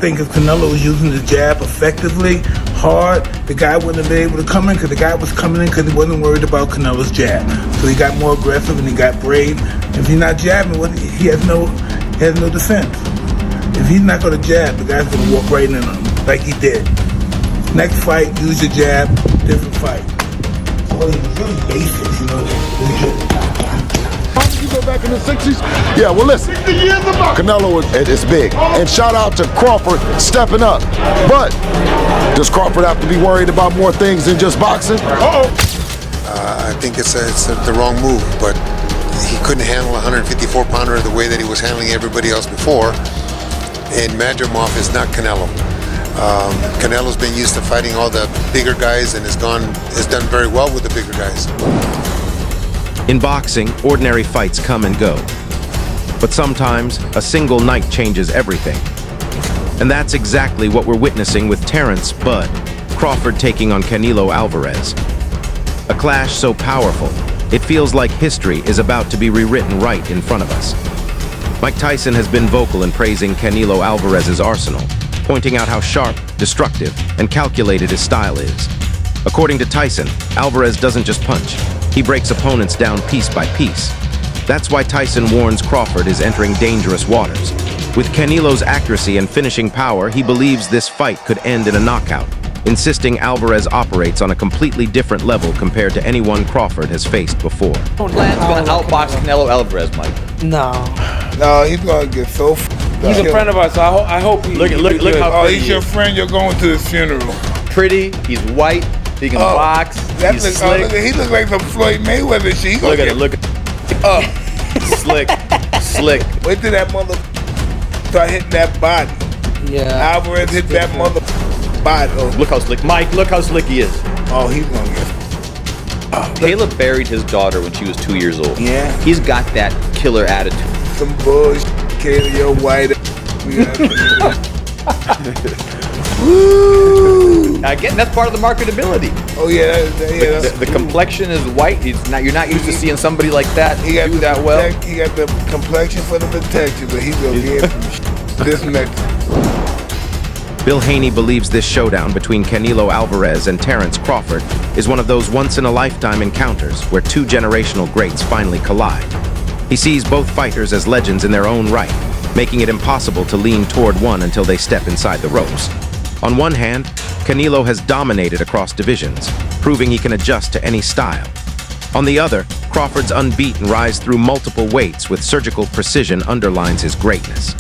think if Canelo was using the jab effectively, hard, the guy wouldn't have been able to come in because the guy was coming in because he wasn't worried about Canelo's jab. So he got more aggressive and he got brave. If he's not jabbing, he has no defense. If he's not going to jab, the guy's going to walk right in on him like he did. Next fight, use your jab, different fight. Well, he was really basic, you know. You go back in the 60s? Yeah, well listen, Canelo is big. And shout out to Crawford stepping up. But does Crawford have to be worried about more things than just boxing? I think it's the wrong move, but he couldn't handle a 154-pounder the way that he was handling everybody else before. And Madrimov is not Canelo. Canelo's been used to fighting all the bigger guys and has done very well with the bigger guys. In boxing, ordinary fights come and go. But sometimes, a single night changes everything. And that's exactly what we're witnessing with Terence "Bud" Crawford taking on Canelo Alvarez. A clash so powerful, it feels like history is about to be rewritten right in front of us. Mike Tyson has been vocal in praising Canelo Alvarez's arsenal, pointing out how sharp, destructive, and calculated his style is. According to Tyson, Alvarez doesn't just punch. He breaks opponents down piece by piece. That's why Tyson warns Crawford is entering dangerous waters. With Canelo's accuracy and finishing power, he believes this fight could end in a knockout, insisting Alvarez operates on a completely different level compared to anyone Crawford has faced before. Plan's gonna outbox Canelo Alvarez, Mike. No, he's gonna get so He's a friend of ours, so I hope he... Look how pretty he's your friend, you're going to his funeral. Pretty, he's white, he can box, he's slick. He looks like some Floyd Mayweather shit. Look at it. Slick. Wait till that mother start hitting that body. Yeah. Alvarez hit that mother body. Oh. Look how slick. Mike, look how slick he is. Oh, he's gonna get... Caleb buried his daughter when she was 2 years old. Yeah. He's got that killer attitude. Some bullshit, Caleb, you're white. Again, that's part of the marketability. Oh yeah, The complexion is white. You're not used to seeing somebody like that do that well. He got the complexion for the protection, but he's gonna get this next. Bill Haney believes this showdown between Canelo Alvarez and Terence Crawford is one of those once-in-a-lifetime encounters where two generational greats finally collide. He sees both fighters as legends in their own right, making it impossible to lean toward one until they step inside the ropes. On one hand, Canelo has dominated across divisions, proving he can adjust to any style. On the other, Crawford's unbeaten rise through multiple weights with surgical precision underlines his greatness.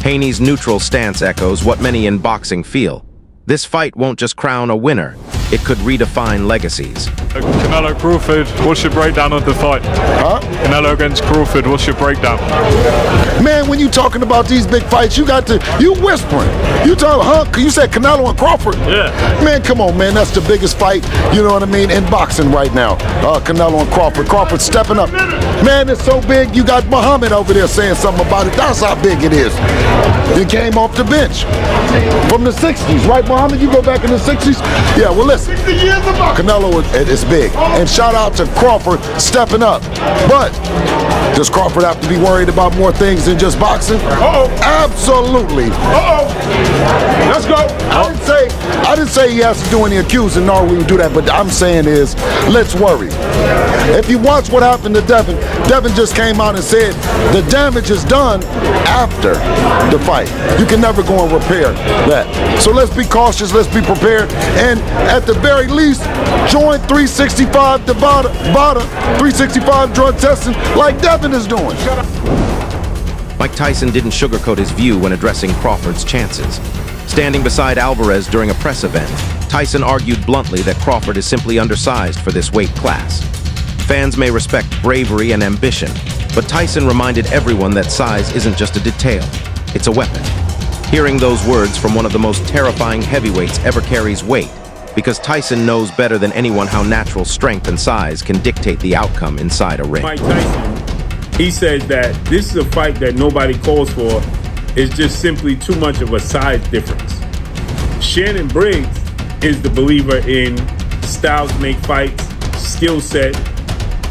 Haney's neutral stance echoes what many in boxing feel. This fight won't just crown a winner, it could redefine legacies. Canelo Crawford, what's your breakdown of the fight? Huh? Canelo against Crawford, what's your breakdown? Man, when you talking about these big fights, you whispering. You talking, you said Canelo and Crawford? Yeah. Man, come on, man, that's the biggest fight, you know what I mean, in boxing right now. Canelo and Crawford. Crawford stepping up. Man, it's so big, you got Muhammad over there saying something about it. That's how big it is. He came off the bench from the 60s, right, Muhammad? You go back in the 60s? Yeah, well, listen, Canelo is big. And shout out to Crawford stepping up. But does Crawford have to be worried about more things than just boxing? Absolutely. Let's go. I didn't say he has to do any accusing, nor we would do that, but I'm saying is, let's worry. If you watch what happened to Devin just came out and said the damage is done after the fight. You can never go and repair that. So let's be cautious, let's be prepared, and at the very least, join 365 Nevada 365 drug testing like Devin is doing. Mike Tyson didn't sugarcoat his view when addressing Crawford's chances. Standing beside Alvarez during a press event, Tyson argued bluntly that Crawford is simply undersized for this weight class. Fans may respect bravery and ambition, but Tyson reminded everyone that size isn't just a detail, it's a weapon. Hearing those words from one of the most terrifying heavyweights ever carries weight, because Tyson knows better than anyone how natural strength and size can dictate the outcome inside a ring. Mike Tyson, he says that this is a fight that nobody calls for. It's just simply too much of a size difference. Shannon Briggs is the believer in styles make fights, skill set,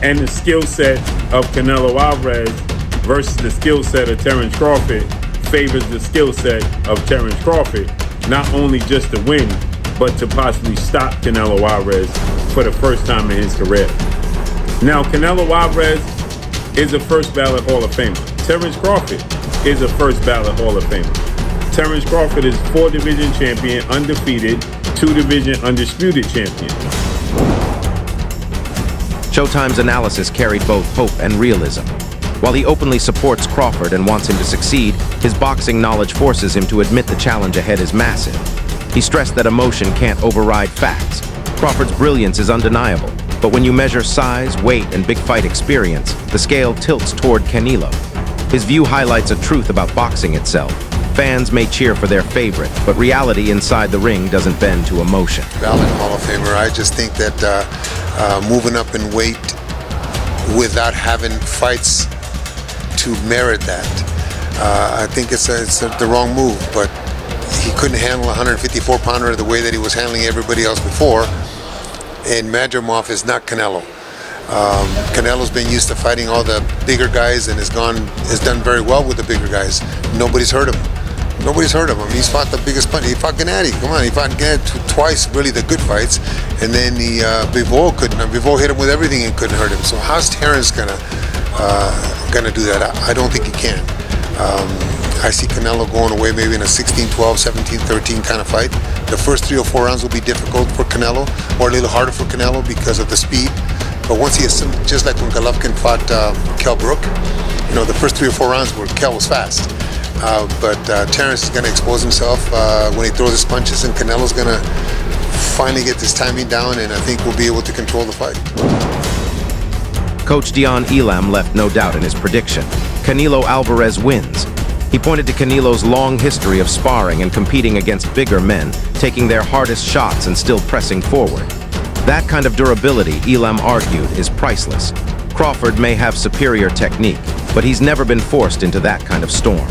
and the skill set of Canelo Alvarez versus the skill set of Terence Crawford favors the skill set of Terence Crawford, not only just to win, but to possibly stop Canelo Alvarez for the first time in his career. Now, Canelo Alvarez is a first ballot Hall of Famer. Terence Crawford is a first ballot Hall of Famer. Terence Crawford is 4-division champion, undefeated, 2-division undisputed champion. Showtime's analysis carried both hope and realism. While he openly supports Crawford and wants him to succeed, his boxing knowledge forces him to admit the challenge ahead is massive. He stressed that emotion can't override facts. Crawford's brilliance is undeniable, but when you measure size, weight, and big fight experience, the scale tilts toward Canelo. His view highlights a truth about boxing itself. Fans may cheer for their favorite, but reality inside the ring doesn't bend to emotion. Valid Hall of Famer. I just think that moving up in weight without having fights to merit that, I think it's the wrong move. But he couldn't handle a 154-pounder the way that he was handling everybody else before. And Madrimov is not Canelo. Canelo's been used to fighting all the bigger guys and has done very well with the bigger guys. Nobody's heard of him. Nobody's heard of him. He's fought the biggest punch. He fought Gennady. Come on, he fought Gennady twice, really the good fights, and then Bivol couldn't. Bivol hit him with everything and couldn't hurt him. So how's Terence gonna do that? I don't think he can. I see Canelo going away maybe in a 16-12, 17-13 kind of fight. The first 3 or 4 rounds will be difficult for Canelo, or a little harder for Canelo because of the speed. But once he has just like when Golovkin fought Kell Brook, the first 3 or 4 rounds where Kell was fast. But Terence is going to expose himself when he throws his punches, and Canelo's going to finally get this timing down, and I think we'll be able to control the fight. Coach Dion Elam left no doubt in his prediction. Canelo Alvarez wins. He pointed to Canelo's long history of sparring and competing against bigger men, taking their hardest shots and still pressing forward. That kind of durability, Elam argued, is priceless. Crawford may have superior technique, but he's never been forced into that kind of storm.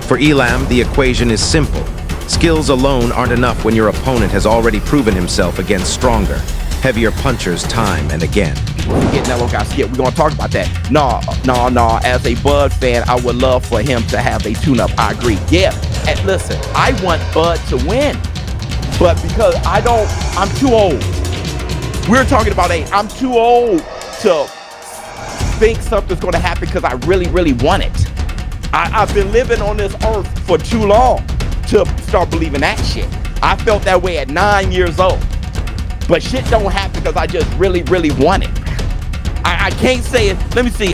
For Elam, the equation is simple. Skills alone aren't enough when your opponent has already proven himself against stronger, heavier punchers time and again. Canelo got scared. We're going to talk about that. No. As a Bud fan, I would love for him to have a tune-up. I agree. Yeah. And listen, I want Bud to win. But because I'm too old. We're talking about I'm too old to think something's going to happen because I really, really want it. I've been living on this earth for too long to start believing that shit. I felt that way at 9 years old. But shit don't happen because I just really, really want it. I can't say it. Let me see.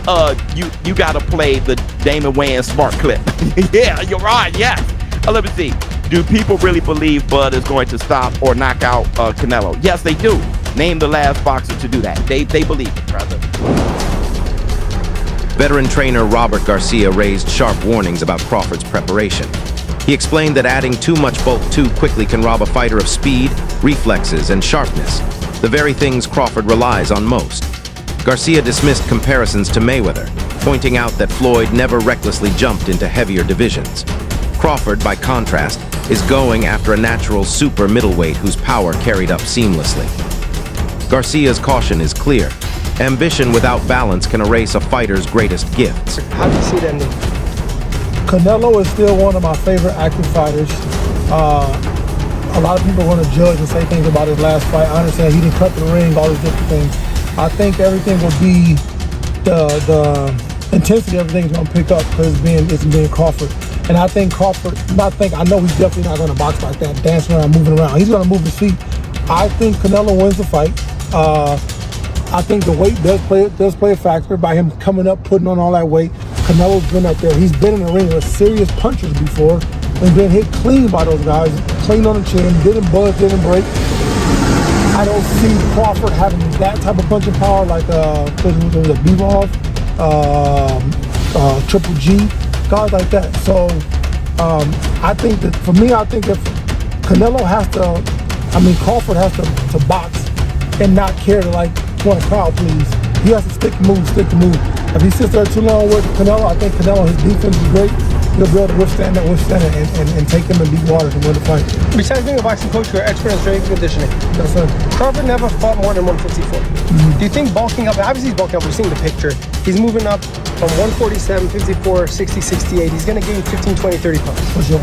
You got to play the Damon Wayans smart clip. Yeah, you're right. Yes. Let me see. Do people really believe Bud is going to stop or knock out Canelo? Yes, they do. Name the last boxer to do that. They believe it, brother. Veteran trainer Robert Garcia raised sharp warnings about Crawford's preparation. He explained that adding too much bulk too quickly can rob a fighter of speed, reflexes, and sharpness, the very things Crawford relies on most. Garcia dismissed comparisons to Mayweather, pointing out that Floyd never recklessly jumped into heavier divisions. Crawford, by contrast, is going after a natural super middleweight whose power carried up seamlessly. Garcia's caution is clear. Ambition without balance can erase a fighter's greatest gifts. How do you see that name? Canelo is still one of my favorite active fighters. A lot of people are going to judge and say things about his last fight. I understand he didn't cut the ring, all these different things. I think everything will be the intensity of everything's going to pick up because it's being Crawford. And I think Crawford, I know he's definitely not going to box like that, dancing around, moving around. He's going to move his feet. I think Canelo wins the fight. I think the weight does play a factor by him coming up, putting on all that weight. Canelo's been up there. He's been in the ring with serious punchers before and been hit clean by those guys, clean on the chin, didn't budge, didn't break. I don't see Crawford having that type of punching power like Bivol, Triple G, guys like that. So I think that for me, I think if Crawford has to box and not care to want to crowd please. He has to stick to move. If he sits there too long with Canelo, I think Canelo, his defense is great. he'll be able to withstand it and take them in deep waters and win the fight. Besides being a boxing coach, you're an expert in strength and conditioning. Yes, sir. Crawford never fought more than 154. Do you think bulking up, obviously he's bulking up, we're seeing the picture. He's moving up from 147, 54, 60, 68. He's going to gain 15, 20, 30 pounds. For sure.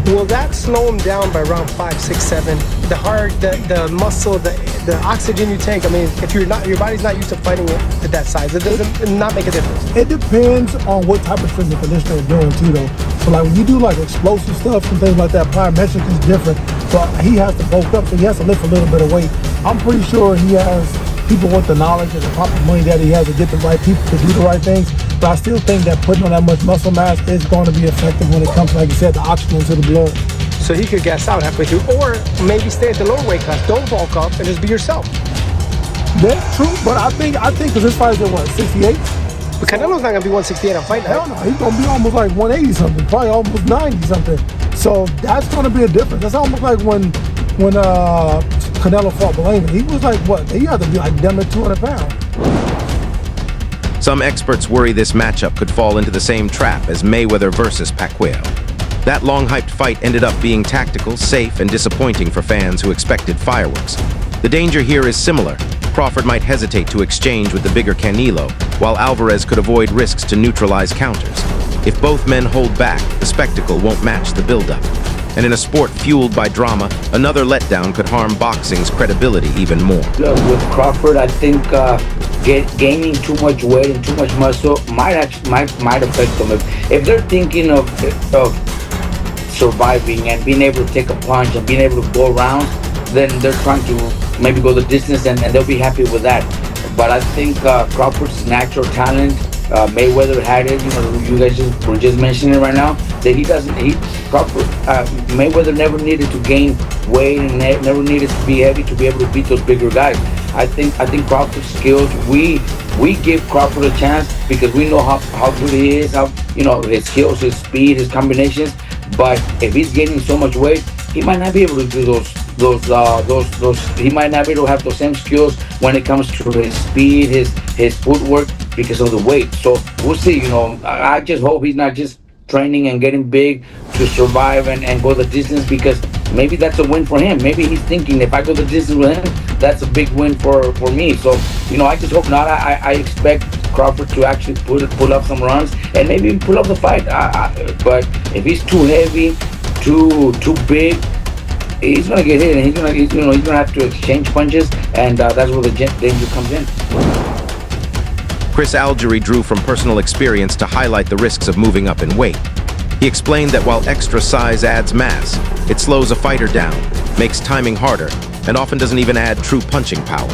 Will that slow him down by round 5, 6, 7? The heart, the muscle, the oxygen you take. I mean, if your body's not used to fighting it at that size, it doesn't not make a difference. It depends on what type of strength and conditioning you're doing too, though. So like when you do like explosive stuff and things like that, plyometric is different. So he has to bulk up, so he has to lift a little bit of weight. I'm pretty sure he has people with the knowledge and the proper money that he has to get the right people to do the right things. But I still think that putting on that much muscle mass is going to be effective when it comes, like you said, the oxygen to the blood. So he could gas out halfway through, or maybe stay at the lower weight class. Don't bulk up and just be yourself. That's true, but I think because this fight is at what, 68? But Canelo's not gonna be 168 on fight night. Hell no, he's gonna be almost like 180 something, probably almost 90 something. So that's gonna be a difference. That's almost like when Canelo fought Belanga. He was like what? He had to be like damn it 200 pounds. Some experts worry this matchup could fall into the same trap as Mayweather versus Pacquiao. That long-hyped fight ended up being tactical, safe, and disappointing for fans who expected fireworks. The danger here is similar. Crawford might hesitate to exchange with the bigger Canelo, while Alvarez could avoid risks to neutralize counters. If both men hold back, the spectacle won't match the build-up. And in a sport fueled by drama, another letdown could harm boxing's credibility even more. With Crawford, I think gaining too much weight and too much muscle might affect them. If they're thinking of surviving and being able to take a punch and being able to go around, then they're trying to maybe go the distance and they'll be happy with that. But I think Crawford's natural talent, Mayweather had it. You know, you guys were just mentioning it right now that Mayweather never needed to gain weight and never needed to be heavy to be able to beat those bigger guys. I think Crawford's skills, we give Crawford a chance because we know how good he is, how, you know, his skills, his speed, his combinations. But if he's gaining so much weight, he might not be able to do those. He might not be able to have those same skills when it comes to his speed, his footwork, because of the weight. So we'll see. You know, I just hope he's not just training and getting big to survive and go the distance, because maybe that's a win for him. Maybe he's thinking, if I go the distance with him, that's a big win for me. So, you know, I just hope not. I expect Crawford to actually pull up some runs and maybe even pull up the fight. But if he's too heavy, too big, he's gonna get hit, and he's gonna have to exchange punches, and that's where the danger comes in. Chris Algerie drew from personal experience to highlight the risks of moving up in weight. He explained that while extra size adds mass, it slows a fighter down, makes timing harder, and often doesn't even add true punching power.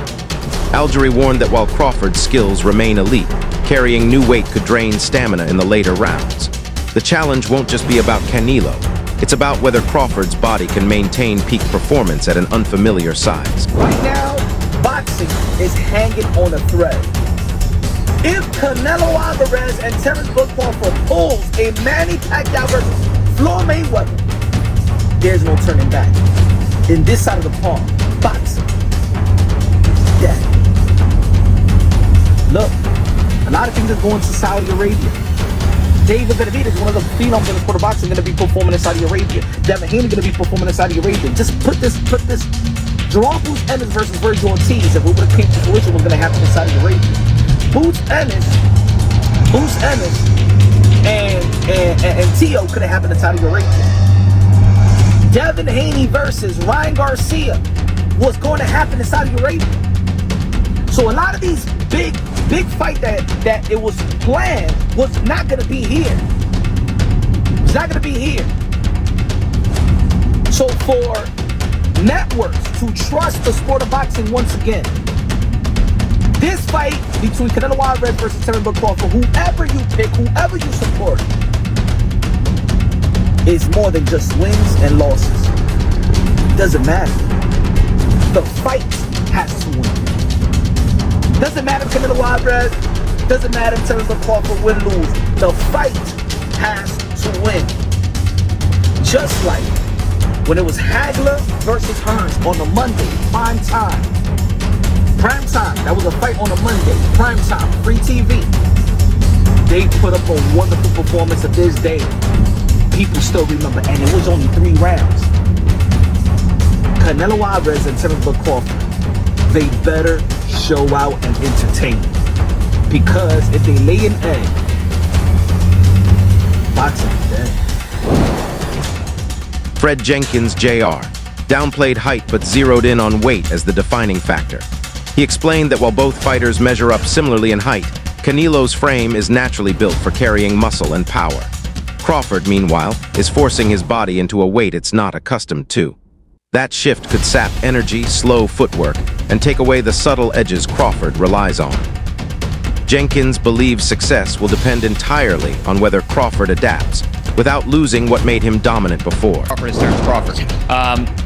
Algerie warned that while Crawford's skills remain elite, carrying new weight could drain stamina in the later rounds. The challenge won't just be about Canelo. It's about whether Crawford's body can maintain peak performance at an unfamiliar size. Right now, boxing is hanging on a thread. If Canelo Alvarez and Terence Crawford pulls a Manny Pacquiao versus Floyd Mayweather, there's no turning back. In this side of the pond, boxing is dead. Look, a lot of things are going to Saudi Arabia. David Benavidez, one of the phenoms in the sport of boxing, going to be performing in Saudi Arabia. Devin Haney going to be performing in Saudi Arabia. Just put this. Jerome Boots Ennis versus Virgil Ortiz, if it would have came to fruition, was going to happen in Saudi Arabia. Boots Ennis, and Tio could have happened in Saudi Arabia. Devin Haney versus Ryan Garcia was going to happen in Saudi Arabia. So a lot of these big fight that it was planned was not going to be here. It's not going to be here. So for networks to trust the sport of boxing once again, this fight between Canelo Alvarez versus Terence Crawford, whoever you pick, whoever you support, is more than just wins and losses. Doesn't matter. The fight has to win. Doesn't matter if Canelo Alvarez, doesn't matter if Terence Crawford win, lose. The fight has to win. Just like when it was Hagler versus Hearns on the Monday, prime time. Prime time. That was a fight on a Monday. Prime time. Free TV. they put up a wonderful performance of this day. People still remember, and it was only 3 rounds. Canelo Alvarez and Terence Crawford, they better show out and entertain. Because if they lay an egg, boxing is dead. Fred Jenkins Jr. downplayed height but zeroed in on weight as the defining factor. He explained that while both fighters measure up similarly in height, Canelo's frame is naturally built for carrying muscle and power. Crawford, meanwhile, is forcing his body into a weight it's not accustomed to. That shift could sap energy, slow footwork, and take away the subtle edges Crawford relies on. Jenkins believes success will depend entirely on whether Crawford adapts, without losing what made him dominant before. Crawford is Terence Crawford.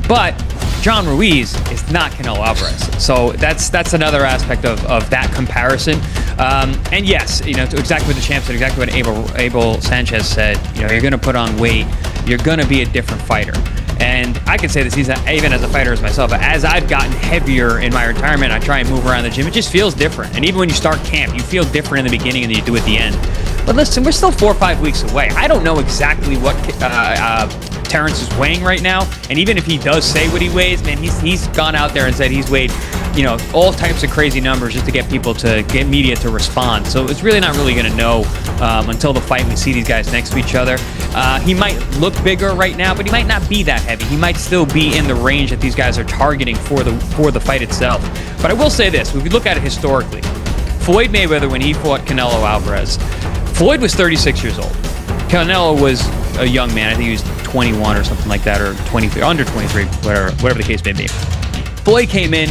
But John Ruiz is not Canelo Alvarez. So that's another aspect of that comparison. And yes, exactly what the champ said, exactly what Abel Sanchez said, you're going to put on weight, you're going to be a different fighter. And I can say this even as a fighter as myself, but as I've gotten heavier in my retirement, I try and move around the gym, it just feels different. And even when you start camp, you feel different in the beginning than you do at the end. But listen, we're still 4 or 5 weeks away. I don't know exactly what Terence is weighing right now. And even if he does say what he weighs, man, he's gone out there and said he's weighed, all types of crazy numbers just to get people to get media to respond. So it's really not really going to know until the fight. We see these guys next to each other. He might look bigger right now, but he might not be that heavy. He might still be in the range that these guys are targeting for the fight itself. But I will say this: if we look at it historically, Floyd Mayweather, when he fought Canelo Alvarez, Floyd was 36 years old. Canelo was a young man. I think he was 21 or something like that, or 23, under 23, whatever the case may be. Floyd came in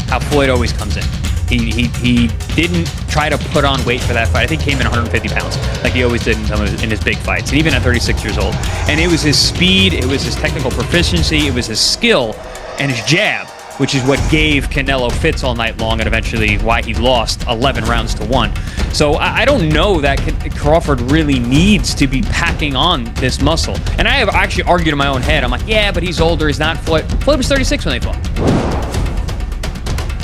how Floyd always comes in. He didn't try to put on weight for that fight. I think he came in 150 pounds, like he always did in his big fights, and even at 36 years old. And it was his speed, it was his technical proficiency, it was his skill, and his jab, which is what gave Canelo fits all night long, and eventually why he lost 11 rounds to 1. So I don't know that Crawford really needs to be packing on this muscle. And I have actually argued in my own head. I'm like, yeah, but he's older. He's not Floyd. Floyd was 36 when they fought.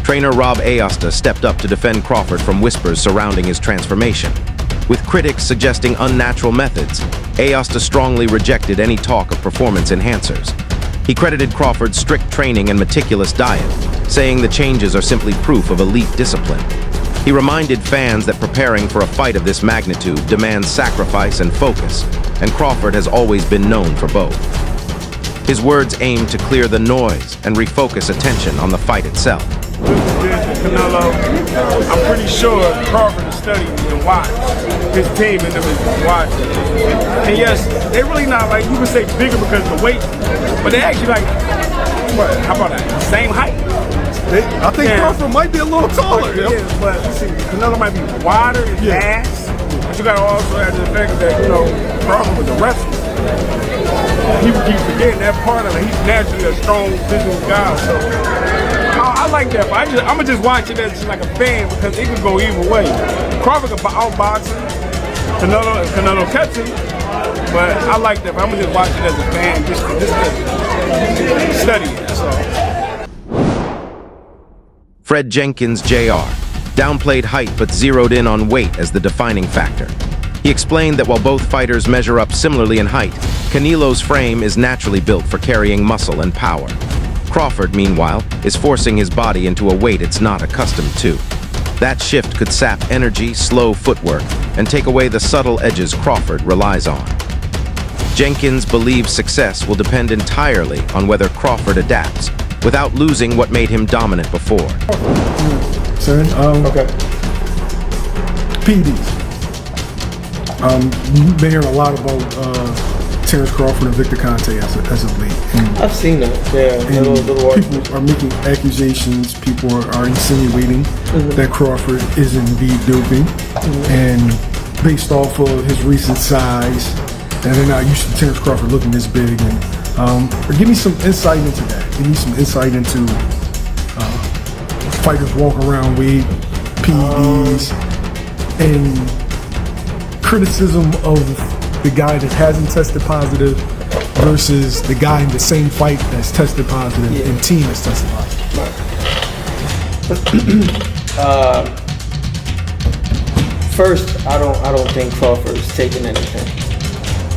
Trainer Rob Aosta stepped up to defend Crawford from whispers surrounding his transformation. With critics suggesting unnatural methods, Aosta strongly rejected any talk of performance enhancers. He credited Crawford's strict training and meticulous diet, saying the changes are simply proof of elite discipline. He reminded fans that preparing for a fight of this magnitude demands sacrifice and focus, and Crawford has always been known for both. His words aim to clear the noise and refocus attention on the fight itself. Canelo, I'm pretty sure Crawford is studying and watching. His team and them is watching. And yes, they're really not like, you would say bigger because of the weight, but they're actually like, what, how about that? Same height. I think Crawford might be a little taller. Yeah, but see, Canelo might be wider in ass, but you gotta also add the fact that, Crawford was a wrestler. People keep forgetting that part of it. He's naturally a strong physical guy, so I like that, but I'ma just watch it as just like a fan because it could go either way. Crawford could outbox him, Canelo catch him, but I like that, but I'ma just watch it as a fan, just to study it, that's all. Fred Jenkins Jr. downplayed height but zeroed in on weight as the defining factor. He explained that while both fighters measure up similarly in height, Canelo's frame is naturally built for carrying muscle and power. Crawford, meanwhile, is forcing his body into a weight it's not accustomed to. That shift could sap energy, slow footwork, and take away the subtle edges Crawford relies on. Jenkins believes success will depend entirely on whether Crawford adapts, without losing what made him dominant before. Okay. PEDs. You've been hearing a lot about Terence Crawford and Victor Conte as of late. I've seen that. Yeah, little people are making accusations. People are insinuating that Crawford is indeed doping, and based off of his recent size, and they're not used to Terence Crawford looking this big. And give me some insight into that. Give me some insight into fighters walk around with PEDs and criticism of the guy that hasn't tested positive versus the guy in the same fight that's tested positive and team that's tested positive. First, I don't think Crawford is taking anything.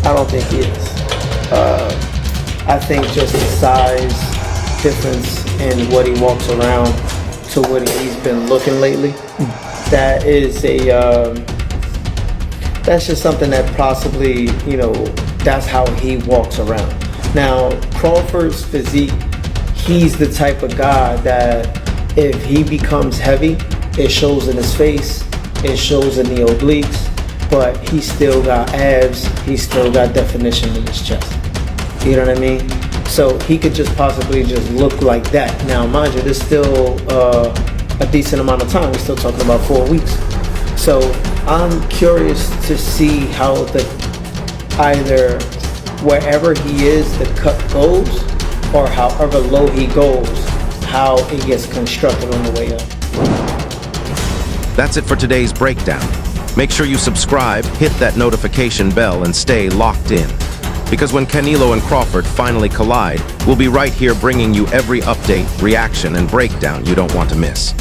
I don't think he is. I think just the size difference in what he walks around to what he's been looking lately. That is that's just something that possibly, that's how he walks around. Now, Crawford's physique, he's the type of guy that if he becomes heavy, it shows in his face, it shows in the obliques, but he still got abs, he still got definition in his chest. You know what I mean? So he could just possibly just look like that. Now, mind you, there's still a decent amount of time. We're still talking about 4 weeks. So I'm curious to see how either wherever he is, the cut goes, or however low he goes, how it gets constructed on the way up. That's it for today's breakdown. Make sure you subscribe, hit that notification bell, and stay locked in. Because when Canelo and Crawford finally collide, we'll be right here bringing you every update, reaction, and breakdown you don't want to miss.